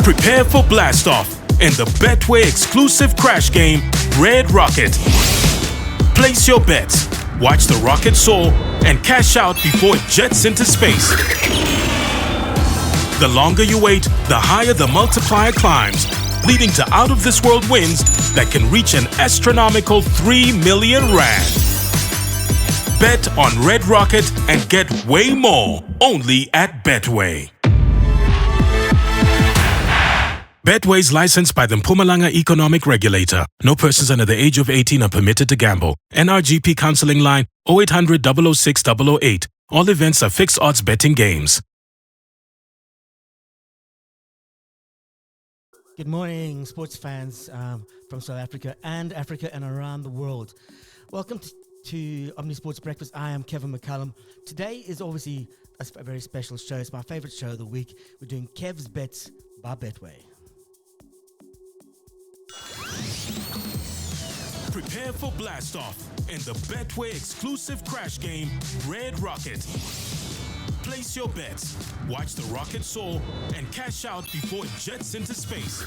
Prepare for blast-off in the Betway exclusive crash game, Red Rocket. Place your bets, watch the rocket soar, and cash out before it jets into space. The longer you wait, the higher the multiplier climbs, leading to out-of-this-world wins that can reach an astronomical 3 million rand. Bet on Red Rocket and get way more only at Betway. Betway is licensed by the Mpumalanga Economic Regulator. No persons under the age of 18 are permitted to gamble. NRGP Counseling Line 0800 006 008. All events are fixed odds betting games. Good morning, sports fans from South Africa and around the world. Welcome to Omni Sports Breakfast. I am Kevin McCallum. Today is obviously a very special show. It's my favorite show of the week. We're doing Kev's Bets by Betway. Prepare for blast-off in the Betway exclusive crash game, Red Rocket. Place your bets, watch the rocket soar, and cash out before it jets into space.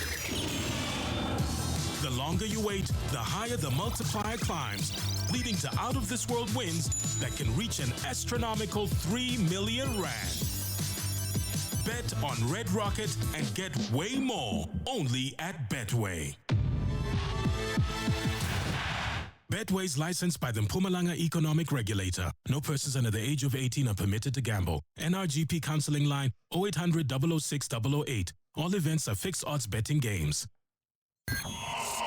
The longer you wait, the higher the multiplier climbs, leading to out-of-this-world wins that can reach an astronomical 3 million rand. Bet on Red Rocket and get way more only at Betway. Betway is licensed by the Mpumalanga Economic Regulator. No persons under the age of 18 are permitted to gamble. NRGP Counseling Line 0800 006 008. All events are fixed odds betting games.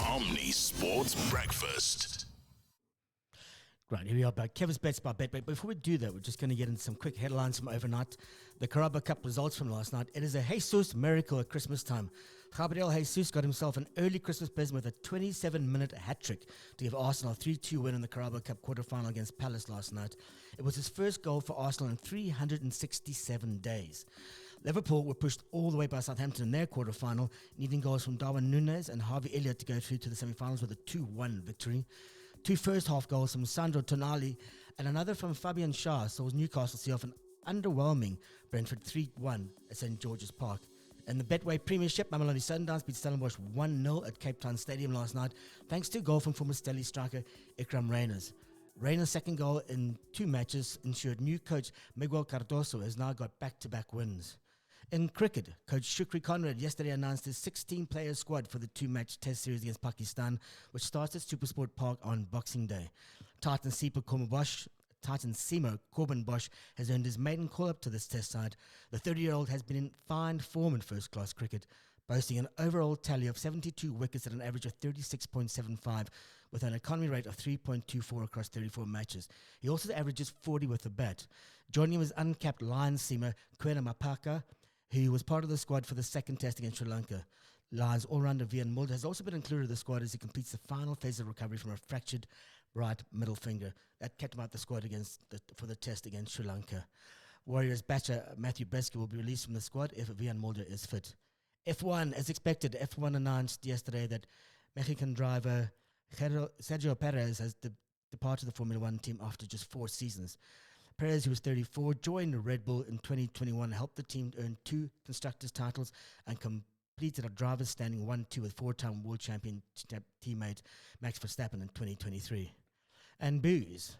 Omni Sports Breakfast. Right, here we are back. Kevin's Bets by Betway. Before we do that, we're just going to get into some quick headlines from overnight. The Carabao Cup results from last night. It is a Jesus miracle at Christmas time. Gabriel Jesus got himself an early Christmas present with a 27-minute hat-trick to give Arsenal a 3-2 win in the Carabao Cup quarter-final against Palace last night. It was his first goal for Arsenal in 367 days. Liverpool were pushed all the way by Southampton in their quarter-final, needing goals from Darwin Núñez and Harvey Elliott to go through to the semi-finals with a 2-1 victory. Two first-half goals from Sandro Tonali and another from Fabian Schär saw Newcastle see off an underwhelming Brentford 3-1 at St George's Park. In the Betway Premiership, Mamelodi Sundowns beat Stellenbosch 1-0 at Cape Town Stadium last night, thanks to a goal from former Stelly striker Ikram Reyners. Reyners' second goal in 2 matches ensured new coach Miguel Cardoso has now got back-to-back wins. In cricket, coach Shukri Conrad yesterday announced his 16-player squad for the 2-match test series against Pakistan, which starts at Supersport Park on Boxing Day. Titan Seymour Corbin Bosch has earned his maiden call-up to this test side. The 30-year-old has been in fine form in first-class cricket, boasting an overall tally of 72 wickets at an average of 36.75, with an economy rate of 3.24 across 34 matches. He also averages 40 with the bat. Joining him is uncapped Lions seamer Kwena Mapaka, who was part of the squad for the second test against Sri Lanka. Lions all-rounder Vian Mulder has also been included in the squad as he completes the final phase of recovery from a fractured right middle finger. That kept him out the squad for the test against Sri Lanka. Warriors batcher Matthew Breske will be released from the squad if Vian Mulder is fit. F1, as expected, F1 announced yesterday that Mexican driver Sergio Perez has departed the Formula One team after just 4 seasons. Perez, who was 34, joined Red Bull in 2021, helped the team earn 2 constructors' titles and completed a driver's standing 1-2 with 4-time world champion teammate Max Verstappen in 2023. And booze.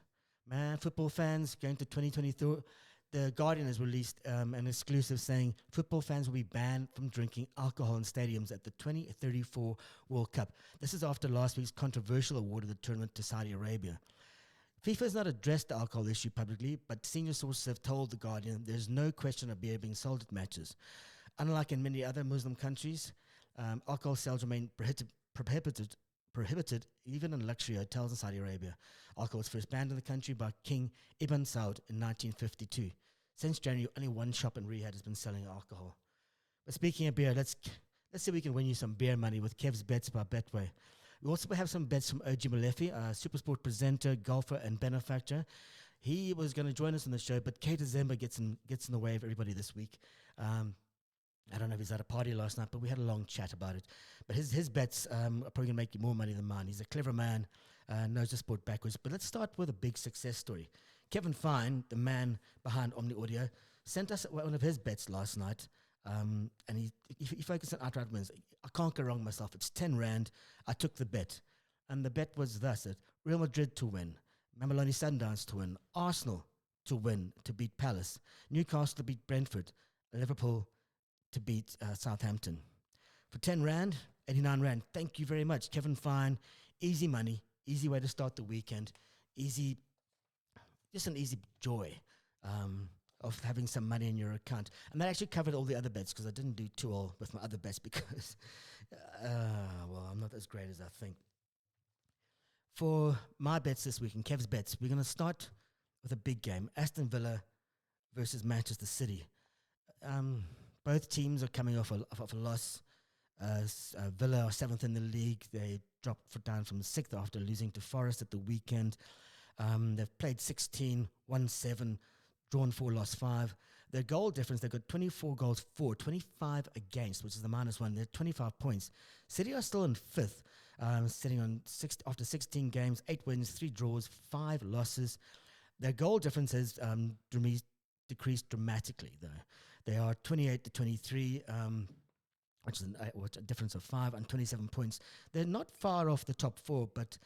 Man, football fans going to 2023. The Guardian has released an exclusive saying football fans will be banned from drinking alcohol in stadiums at the 2034 World Cup. This is after last week's controversial award of the tournament to Saudi Arabia. FIFA has not addressed the alcohol issue publicly, but senior sources have told The Guardian there's no question of beer being sold at matches. Unlike in many other Muslim countries, alcohol sales remain prohibited even in luxury hotels in Saudi Arabia. Alcohol was first banned in the country by King Ibn Saud in 1952. Since January, only one shop in Riyadh has been selling alcohol. But speaking of beer, let's see if we can win you some beer money with Kev's Bets by Betway. We also have some bets from OG Malefi, a Supersport presenter, golfer, and benefactor. He was going to join us on the show, but Kate Zemba gets in the way of everybody this week. I don't know if he's at a party last night, but we had a long chat about it. But his bets are probably going to make you more money than mine. He's a clever man, knows the sport backwards. But let's start with a big success story. Kevin Fine, the man behind Omni Audio, sent us one of his bets last night. And he focused on outright wins. I can't go wrong myself. It's 10 Rand. I took the bet. And the bet was thus: that Real Madrid to win, Mamelodi Sundowns to win, Arsenal to win, to beat Palace, Newcastle to beat Brentford, Liverpool to beat Southampton. For 10 Rand, 89 Rand. Thank you very much, Kevin Fine. Easy money, easy way to start the weekend. Just an easy joy of having some money in your account. And that actually covered all the other bets, because I didn't do too well with my other bets because, I'm not as great as I think. For my bets this week, and Kev's bets, we're going to start with a big game: Aston Villa versus Manchester City. Both teams are coming off a loss. Villa are 7th in the league. They dropped down from 6th after losing to Forest at the weekend. They've played 16, won 7, drawn 4, lost 5. Their goal difference, they've got 24 goals for, 25 against, which is the -1. They're 25 points. City are still in 5th, sitting on after 16 games, 8 wins, 3 draws, 5 losses. Their goal difference has decreased dramatically, though. They are 28 to 23, which is a difference of 5 and 27 points. They're not far off the top 4, but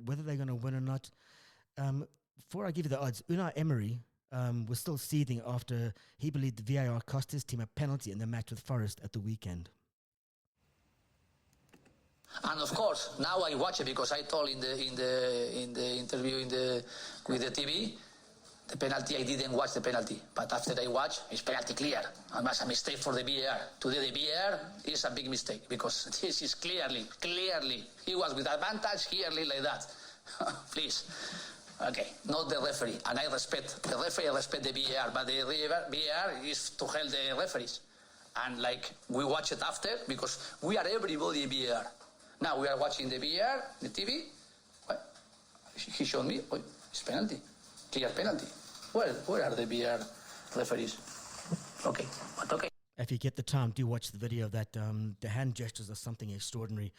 whether they're going to win or not. Before I give you the odds, Unai Emery was still seething after he believed the VAR cost his team a penalty in the match with Forest at the weekend. And of course, now I watch it because I told in the interview with the TV, the penalty, I didn't watch the penalty. But after I watch, it's penalty clear. And that's a mistake for the VAR. Today the VAR is a big mistake because this is clearly, he was with advantage, clearly like that. Please. Okay, not the referee. And I respect the referee, I respect the VAR. But the VAR is to help the referees. And we watch it after because we are everybody VAR. Now we are watching the VAR, the TV. He showed me, it's penalty. Clear penalty. Where are the VAR referees? Okay, but okay. If you get the time, do watch the video of that. The hand gestures are something extraordinary.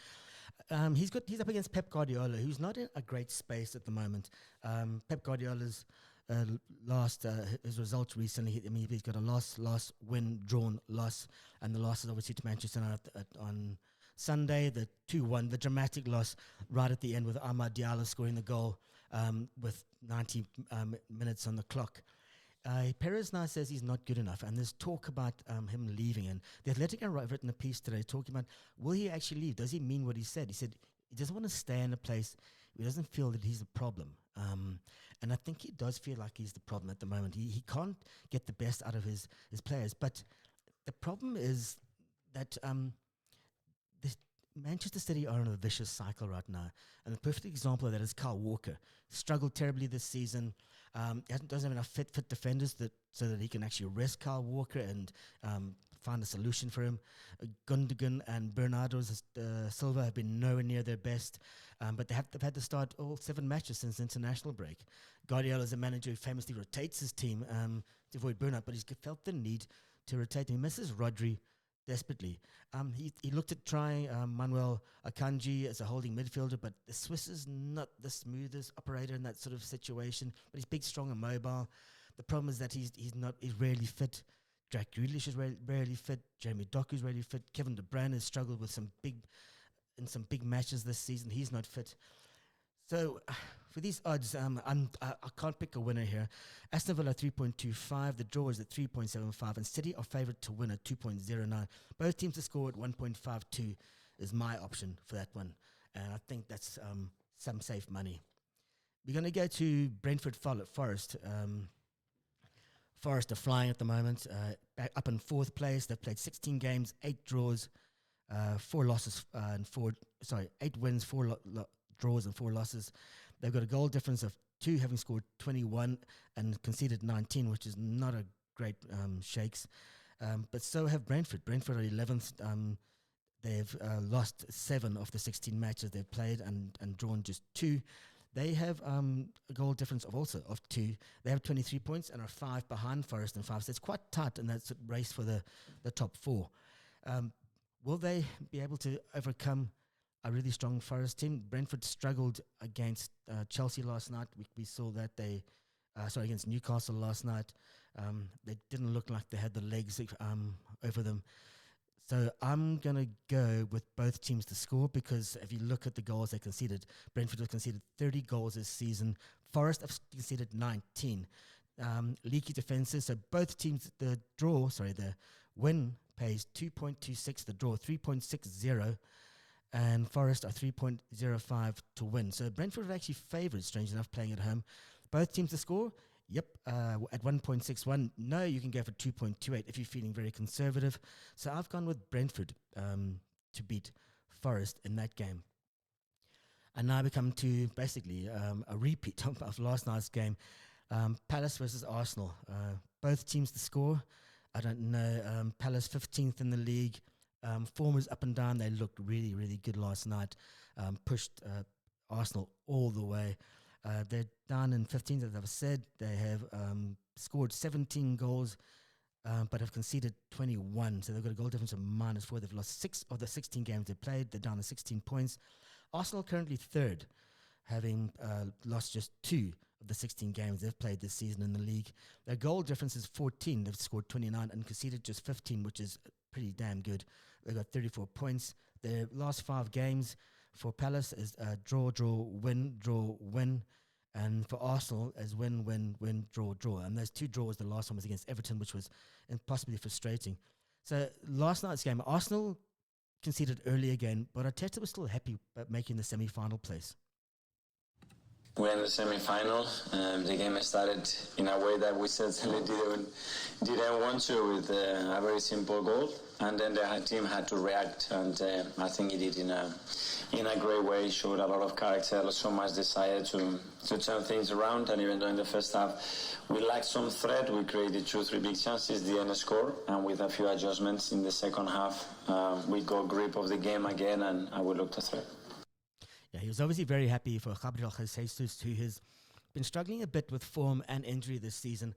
He's up against Pep Guardiola, who's not in a great space at the moment. Pep Guardiola's his results recently. He's got a loss, win, drawn, loss, and the loss is obviously to Manchester United on Sunday, the 2-1, the dramatic loss right at the end with Amad Diallo scoring the goal with 90 minutes on the clock. Perez now says he's not good enough, and there's talk about him leaving. And the Athletic have written a piece today talking about, will he actually leave? Does he mean what he said? He said he doesn't want to stay in a place where he doesn't feel that he's a problem. And I think he does feel like he's the problem at the moment. He can't get the best out of his players. But the problem is that Manchester City are in a vicious cycle right now. And the perfect example of that is Kyle Walker. Struggled terribly this season. Doesn't have enough fit defenders so that he can actually rest Kyle Walker and find a solution for him. Gundogan and Bernardo Silva have been nowhere near their best, but they've had to start all 7 matches since the international break. Guardiola is a manager who famously rotates his team to avoid burnout, but he's felt the need to rotate. He misses Rodri desperately. He looked at trying Manuel Akanji as a holding midfielder, but the Swiss is not the smoothest operator in that sort of situation. But he's big, strong, and mobile. The problem is that he's rarely fit. Jack Grealish is rarely fit. Jamie Doku's rarely fit. Kevin De Bruyne has struggled with some big matches this season. He's not fit. So for these odds, I can't pick a winner here. Aston Villa 3.25, the draw is at 3.75, and City are favourite to win at 2.09. Both teams to score at 1.52 is my option for that one, and I think that's some safe money. We're going to go to Brentford Forest. Forest are flying at the moment, back up in 4th place. They've played 16 games, 8 draws, 4 losses, 8 wins, 4 draws and 4 losses. They've got a goal difference of 2, having scored 21 and conceded 19, which is not a great shakes. But so have Brentford. Brentford are 11th. They've lost 7 of the 16 matches they've played and drawn just 2. They have a goal difference of 2. They have 23 points and are 5 behind Forest and 5. So it's quite tight in that race for the top 4. Will they be able to overcome a really strong Forest team? Brentford struggled against Chelsea last night. We saw that they against Newcastle last night. They didn't look like they had the legs over them. So I'm going to go with both teams to score, because if you look at the goals they conceded, Brentford have conceded 30 goals this season. Forest have conceded 19. Leaky defences, so both teams, the win pays 2.26, the draw 3.60, and Forest are 3.05 to win. So Brentford are actually favoured, strange enough, playing at home. Both teams to score, at 1.61. No, you can go for 2.28 if you're feeling very conservative. So I've gone with Brentford to beat Forest in that game. And now we come to basically a repeat of last night's game. Palace versus Arsenal. Both teams to score. I don't know. Palace 15th in the league. Form is up and down. They looked really, really good last night. Pushed Arsenal all the way. They're down in 15th, as I've said. They have scored 17 goals, but have conceded 21. So they've got a goal difference of -4. They've lost 6 of the 16 games they played. They're down to 16 points. Arsenal currently third, having lost just 2 of the 16 games they've played this season in the league. Their goal difference is 14. They've scored 29 and conceded just 15, which is pretty damn good. They've got 34 points. Their last 5 games for Palace is draw, win. And for Arsenal, as win, draw. And those 2 draws, the last one was against Everton, which was impossibly frustrating. So last night's game, Arsenal conceded early again, but Arteta was still happy about making the semi-final place. We're in the semi-final. The game started in a way that we certainly didn't want to, with a very simple goal, and then the team had to react, and I think he did in a great way. Showed a lot of character, so much desire to turn things around. And even though in the first half we lacked some threat, we created 2-3 big chances, the end score, and with a few adjustments in the second half, we got grip of the game again, and we looked a threat. Yeah, he was obviously very happy for Gabriel Jesus, who has been struggling a bit with form and injury this season.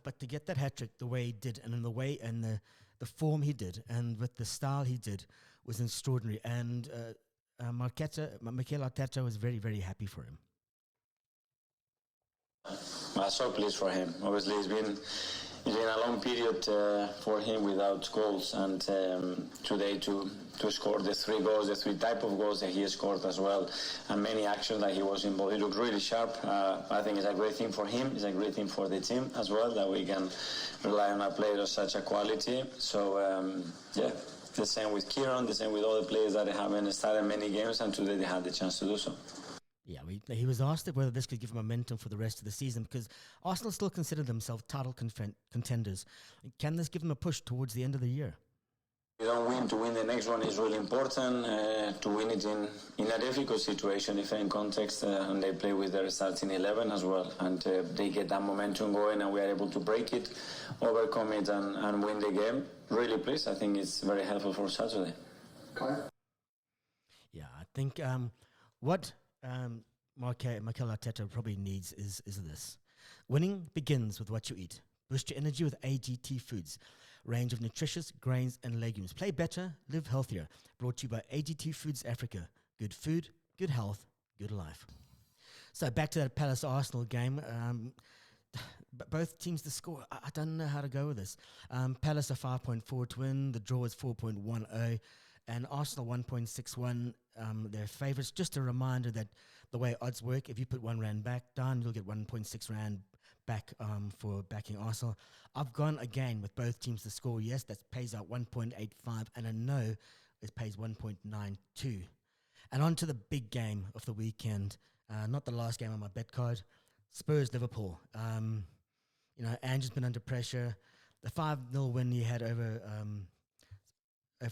But to get that hat-trick the way he did, and in the way and the form he did, and with the style he did, was extraordinary. And Mikel Arteta was very, very happy for him. I'm so pleased for him. Obviously, it's been a long period for him without goals, and today to score the 3 goals, the 3 type of goals that he scored as well, and many actions that he was involved. He looked really sharp. I think it's a great thing for him. It's a great thing for the team as well, that we can rely on a player of such a quality. So, the same with Kieran, the same with all the players that haven't started many games, and today they had the chance to do so. Yeah, he was asked whether this could give him momentum for the rest of the season, because Arsenal still consider themselves title contenders. Can this give them a push towards the end of the year? You don't win to win the next one is really important. To win it in a difficult situation, if in context, and they play with their starting 11 as well, and they get that momentum going, and we are able to break it, overcome it, and win the game. Really pleased. I think it's very helpful for Saturday. Okay. Yeah, I think what Mikel Arteta probably needs is this. Winning begins with what you eat. Boost your energy with AGT Foods. Range of nutritious grains and legumes. Play better, live healthier. Brought to you by AGT Foods Africa. Good food, good health, good life. So back to that Palace Arsenal game. Both teams to score. I don't know how to go with this. Palace are 5.4 to win. The draw is 4.10. And Arsenal 1.61. They're favourites. Just a reminder that the way odds work, if you put R1 back down, you'll get 1.6 Rand back for backing Arsenal. I've gone again with both teams to score. Yes, that pays out 1.85, and I know it pays 1.92. And on to the big game of the weekend. Not the last game on my bet card. Spurs Liverpool. Ange's been under pressure. The 5-0 win he had over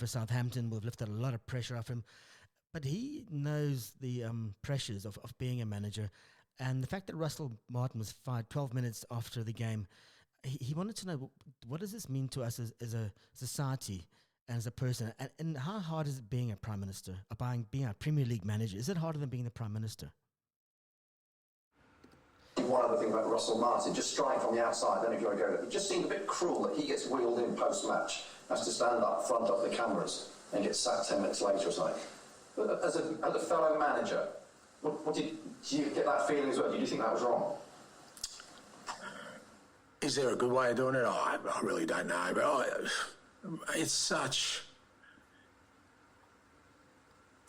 Southampton will have lifted a lot of pressure off him. But he knows the pressures of being a manager. And the fact that Russell Martin was fired 12 minutes after the game, he wanted to know, what does this mean to us as a society and as a person? And how hard is it being a Prime Minister, being a Premier League manager? Is it harder than being the Prime Minister? One other thing about Russell Martin, just striking from the outside, I don't know if you want to go there, it just seemed a bit cruel that he gets wheeled in post-match, has to stand up front of the cameras and get sacked 10 minutes later or something. But as a fellow manager, what did you get that feeling as well? Did you think that was wrong? is there a good way of doing it? I really don't know. But it's such...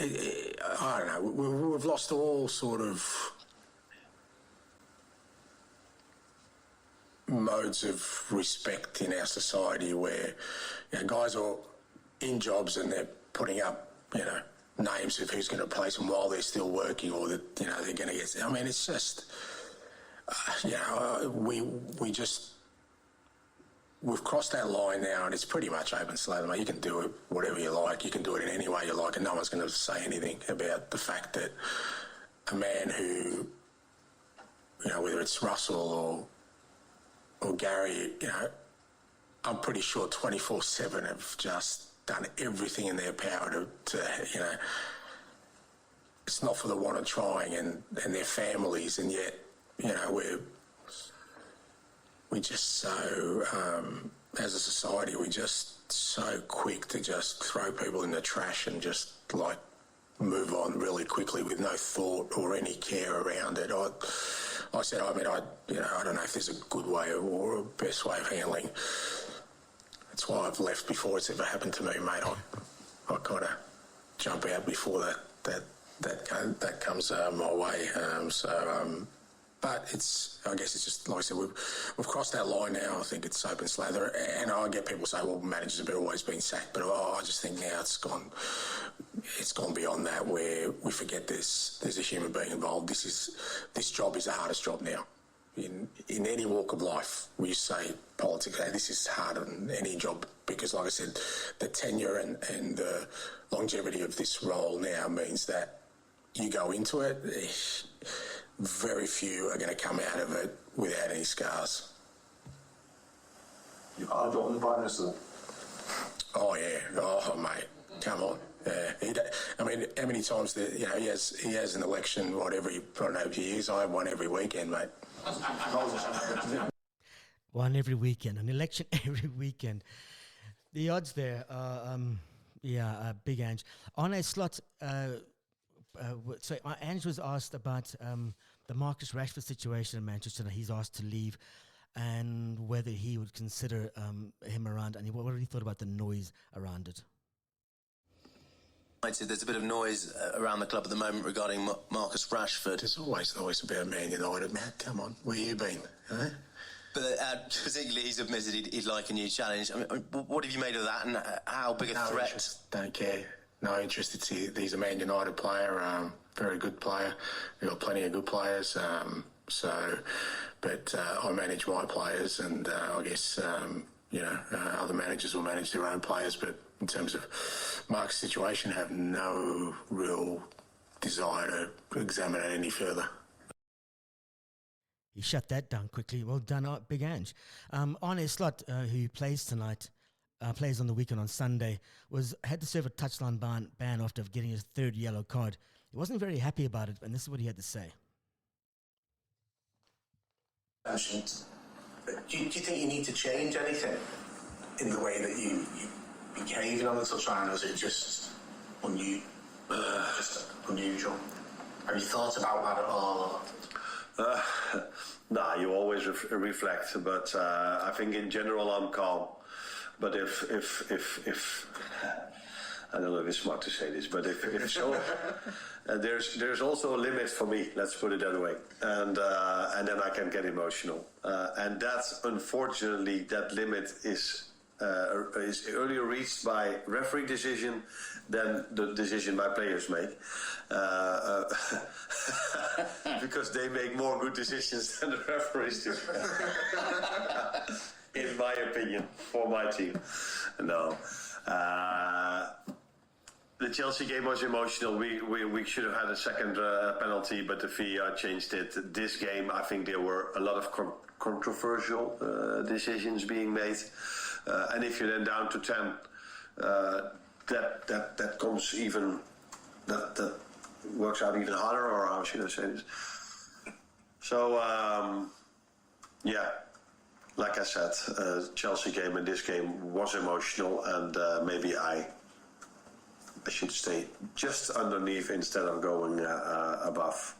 I don't know. We've lost all sort of modes of respect in our society where guys are in jobs and they're putting up, names of who's going to replace them while they're still working, or that, they're going to get... I mean, it's just... We've crossed that line now, and it's pretty much open slate. You can do it whatever you like. You can do it in any way you like, and no one's going to say anything about the fact that a man who, whether it's Russell or Gary, I'm pretty sure 24/7 have just done everything in their power to it's not for the want of trying, and their families, and yet, we just so, as a society, we're just so quick to just throw people in the trash and just move on really quickly with no thought or any care around it. I don't know if there's a good way or a best way of handling. That's why I've left before it's ever happened to me, mate. I kind of jump out before that comes my way. But I guess it's just, like I said, we've crossed that line now. I think it's open slather. And I get people say, well, managers have always been sacked. But I just think now it's gone beyond that, where we forget there's a human being involved. This job is the hardest job now. In any walk of life, we used to say politics, this is harder than any job, because, like I said, the tenure and the longevity of this role now means that you go into it, very few are going to come out of it without any scars. You are Jordan Prime Minister. Oh yeah, mate, come on. I mean, how many times he has an election, every years. I have one every weekend, mate. One every weekend, an election every weekend. The odds there are, big Ange. On a slot, so Ange was asked about the Marcus Rashford situation in Manchester, and he's asked to leave, and whether he would consider him around, and what he thought about the noise around it. I'd say there's a bit of noise around the club at the moment regarding Marcus Rashford. There's always about Man United, man. Come on, where you been? Huh? But particularly, he's admitted he'd like a new challenge. I mean, what have you made of that, and how big a threat? Interest, don't care. No interest. He's a Man United player, very good player. We've got plenty of good players. But I manage my players, and I guess other managers will manage their own players. But in terms of Mark's situation, I have no real desire to examine it any further. He shut that down quickly. Well done, Big Ange. Arne Slot, who plays tonight, plays on the weekend on Sunday, had to serve a touchline ban after getting his third yellow card. He wasn't very happy about it, and this is what he had to say. Do you think you need to change anything in the way that you behave on the touchline, or is it just unusual? Have you thought about that at all? No, you always reflect, but I think in general I'm calm. But if I don't know if it's smart to say this, but if so, there's also a limit for me. Let's put it that way, and then I can get emotional, and that's unfortunately that limit is earlier reached by referee decision than the decision my players make, because they make more good decisions than the referees do. In my opinion, for my team. No. The Chelsea game was emotional. We should have had a second penalty, but the VAR changed it. This game, I think there were a lot of controversial decisions being made. And if you're then down to 10, that comes even, that works out even harder, or how should I say this? So, like I said, Chelsea game and this game was emotional, and maybe I should stay just underneath instead of going above.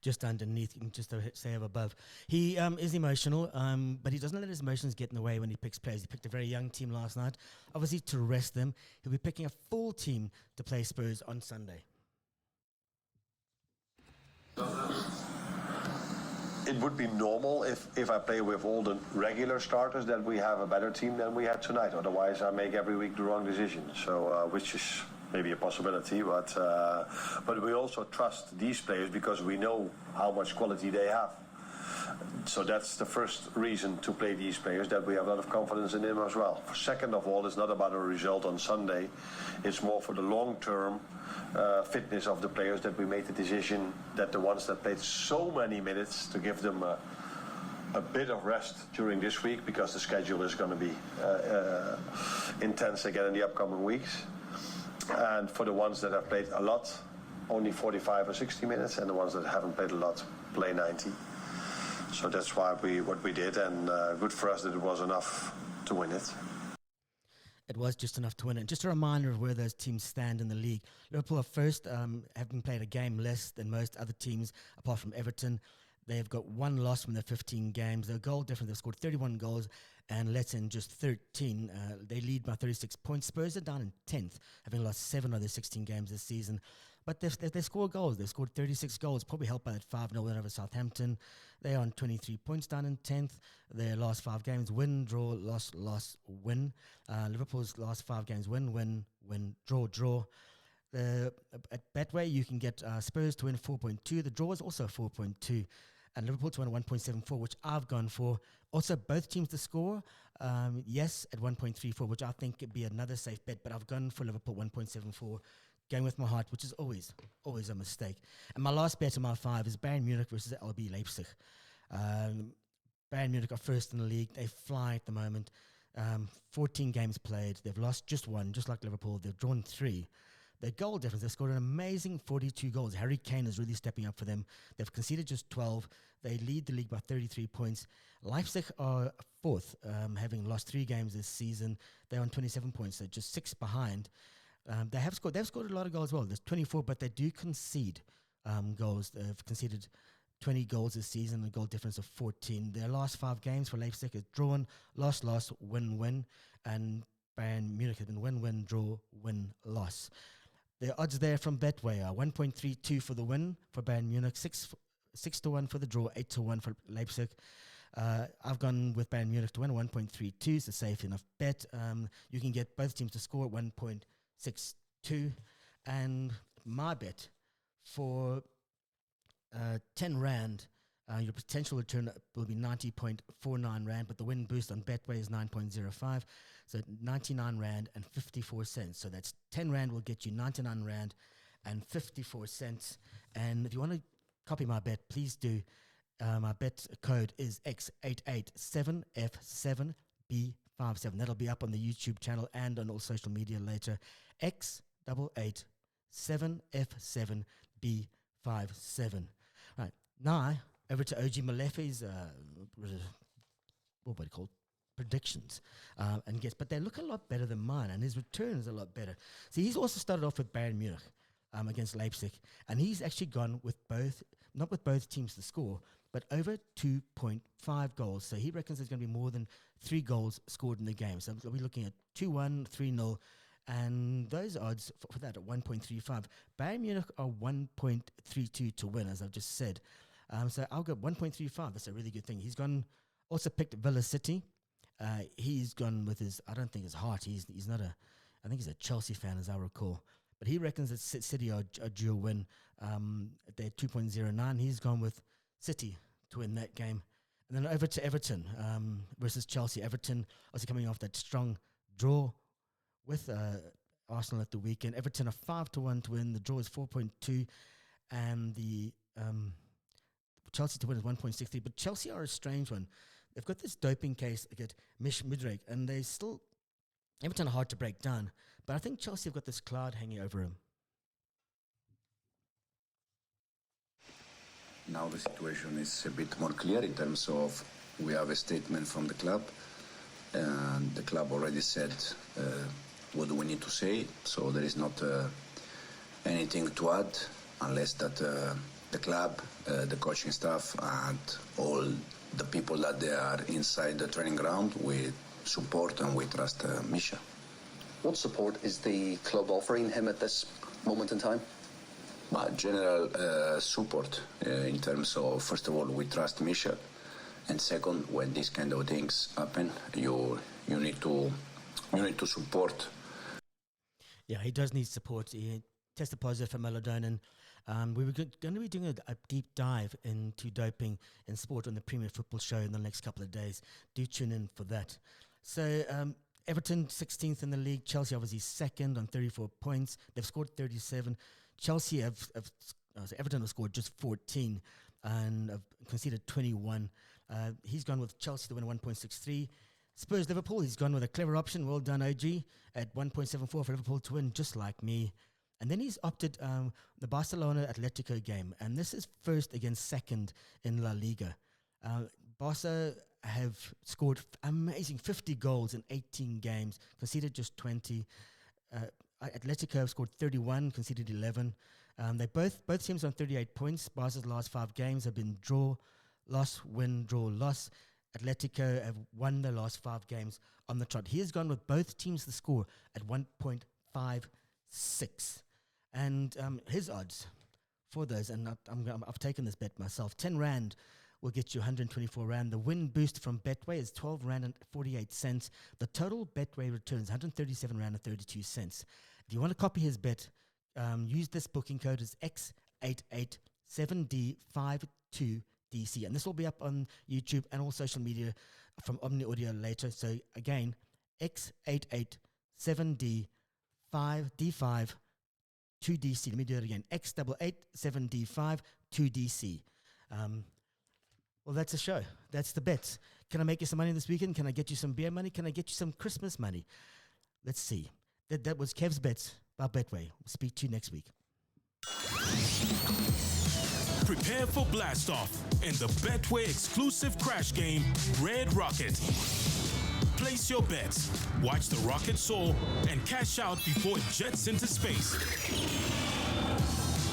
just underneath, just a say above. He is emotional, but he doesn't let his emotions get in the way when he picks players. He picked a very young team last night, obviously to rest them. He'll be picking a full team to play Spurs on Sunday. It would be normal if I play with all the regular starters that we have a better team than we had tonight. Otherwise, I make every week the wrong decision. So, which is maybe a possibility, but we also trust these players because we know how much quality they have. So that's the first reason to play these players, that we have a lot of confidence in them as well. Second of all, it's not about a result on Sunday. It's more for the long-term fitness of the players that we made the decision that the ones that played so many minutes, to give them a bit of rest during this week, because the schedule is going to be intense again in the upcoming weeks. And for the ones that have played a lot, only 45 or 60 minutes, and the ones that haven't played a lot play 90. So that's why what we did, and good for us that it was enough to win it. It was just enough to win it. Just a reminder of where those teams stand in the league. Liverpool are first, having played a game less than most other teams, apart from Everton. They've got one loss from their 15 games. Their goal difference, they've scored 31 goals and let in just 13. They lead by 36 points. Spurs are down in 10th, having lost 7 of their 16 games this season. But they score goals. They've scored 36 goals, probably helped by that 5-0 win over Southampton. They're on 23 points, down in 10th. Their last 5 games, win, draw, loss, win. Liverpool's last 5 games, win, draw. At Betway, you can get Spurs to win 4.2. The draw is also 4.2. And Liverpool to win 1.74, which I've gone for. Also, both teams to score, yes, at 1.34, which I think could be another safe bet. But I've gone for Liverpool 1.74. Going with my heart, which is always a mistake. And my last bet of my 5 is Bayern Munich versus RB Leipzig. Bayern Munich are first in the league. They fly at the moment. 14 games played. They've lost just 1, just like Liverpool. They've drawn 3. Their goal difference, they've scored an amazing 42 goals. Harry Kane is really stepping up for them. They've conceded just 12. They lead the league by 33 points. Leipzig are 4th, having lost 3 games this season. They're on 27 points, so just 6 behind. They've scored a lot of goals as well. There's 24, but they do concede goals. They've conceded 20 goals this season, a goal difference of 14. Their last 5 games for Leipzig is drawn, loss, win, and Bayern Munich has been win, draw, win, loss. The odds there from Betway are 1.32 for the win for Bayern Munich, 6-1 for the draw, 8-1 for Leipzig. I've gone with Bayern Munich to win 1.32. It's a safe enough bet. You can get both teams to score at 1.62, and my bet for 10 Rand, your potential return will be 90.49 Rand, but the win boost on Betway is 9.05, so 99 Rand and 54 cents. So that's 10 Rand will get you 99 Rand and 54 cents. And if you want to copy my bet, please do. My bet code is X887F7B57. That'll be up on the YouTube channel and on all social media later. X887F7B57. Right, now over to OG Malefe's what do you call predictions and guess, but they look a lot better than mine, and his return is a lot better. See, he's also started off with Bayern Munich against Leipzig, and he's actually gone with both, not with both teams to score, but over 2.5 goals. So he reckons there's going to be more than 3 goals scored in the game. So we're looking at 2-1, 3-0, and those odds for that at 1.35. Bayern Munich are 1.32 to win, as I've just said. So I'll go 1.35. That's a really good thing. He's gone, also picked Villa City. He's gone with his, I don't think his heart. He's not a, I think he's a Chelsea fan, as I recall. But he reckons that City are due a win. They're 2.09. He's gone with City to win that game. And then over to Everton versus Chelsea. Everton also coming off that strong draw with Arsenal at the weekend. Everton are 5-1 to win. The draw is 4.2, and the Chelsea to win is 1.63. But Chelsea are a strange one. They've got this doping case against Mish Mudrake, and they still, Everton are hard to break down. But I think Chelsea have got this cloud hanging over him. Now the situation is a bit more clear in terms of we have a statement from the club, and the club already said what do we need to say, so there is not anything to add unless that the club, the coaching staff, and all the people that they are inside the training ground. We support and we trust Misha. What support is the club offering him at this moment in time? General support in terms of, first of all, we trust Misha, and second, when these kind of things happen, you need to support. Yeah, he does need support. He tested positive for melatonin. We were going to be doing a deep dive into doping in sport on the Premier Football Show in the next couple of days. Do tune in for that. So Everton 16th in the league. Chelsea obviously second on 34 points. They've scored 37. Chelsea Everton have scored just 14 and have conceded 21. He's gone with Chelsea to win 1.63. Spurs Liverpool, he's gone with a clever option. Well done, OG, at 1.74 for Liverpool to win, just like me. And then he's opted the Barcelona Atletico game, and this is first against second in La Liga. Barca have scored amazing 50 goals in 18 games, conceded just 20. Atletico have scored 31, conceded 11. They both teams on 38 points. Barca's last 5 games have been draw, loss, win, draw, loss. Atletico have won their last 5 games on the trot. He has gone with both teams to score at 1.56. And his odds for those, and I've taken this bet myself, 10 Rand will get you 124 Rand. The win boost from Betway is 12 Rand and 48 cents. The total Betway returns 137 Rand and 32 cents. If you want to copy his bet, use this booking code as X887D52DC. And this will be up on YouTube and all social media from Omni Audio later. So again, X887D5D52DC. Let me do it again. X887D52DC. Well, that's a show. That's the bets. Can I make you some money this weekend? Can I get you some beer money? Can I get you some Christmas money? Let's see. That was Kev's Bets by Betway. We'll speak to you next week. Prepare for blast off in the Betway exclusive crash game, Red Rocket. Place your bets, watch the rocket soar, and cash out before it jets into space.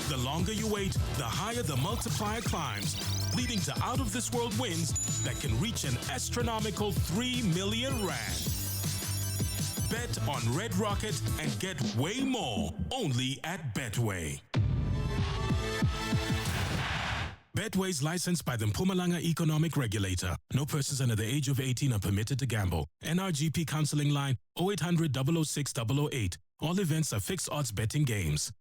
The longer you wait, the higher the multiplier climbs, leading to out-of-this-world wins that can reach an astronomical 3 million Rand. Bet on Red Rocket and get way more only at Betway. Betway is licensed by the Mpumalanga Economic Regulator. No persons under the age of 18 are permitted to gamble. NRGP counseling line 0800 006 008. All events are fixed odds betting games.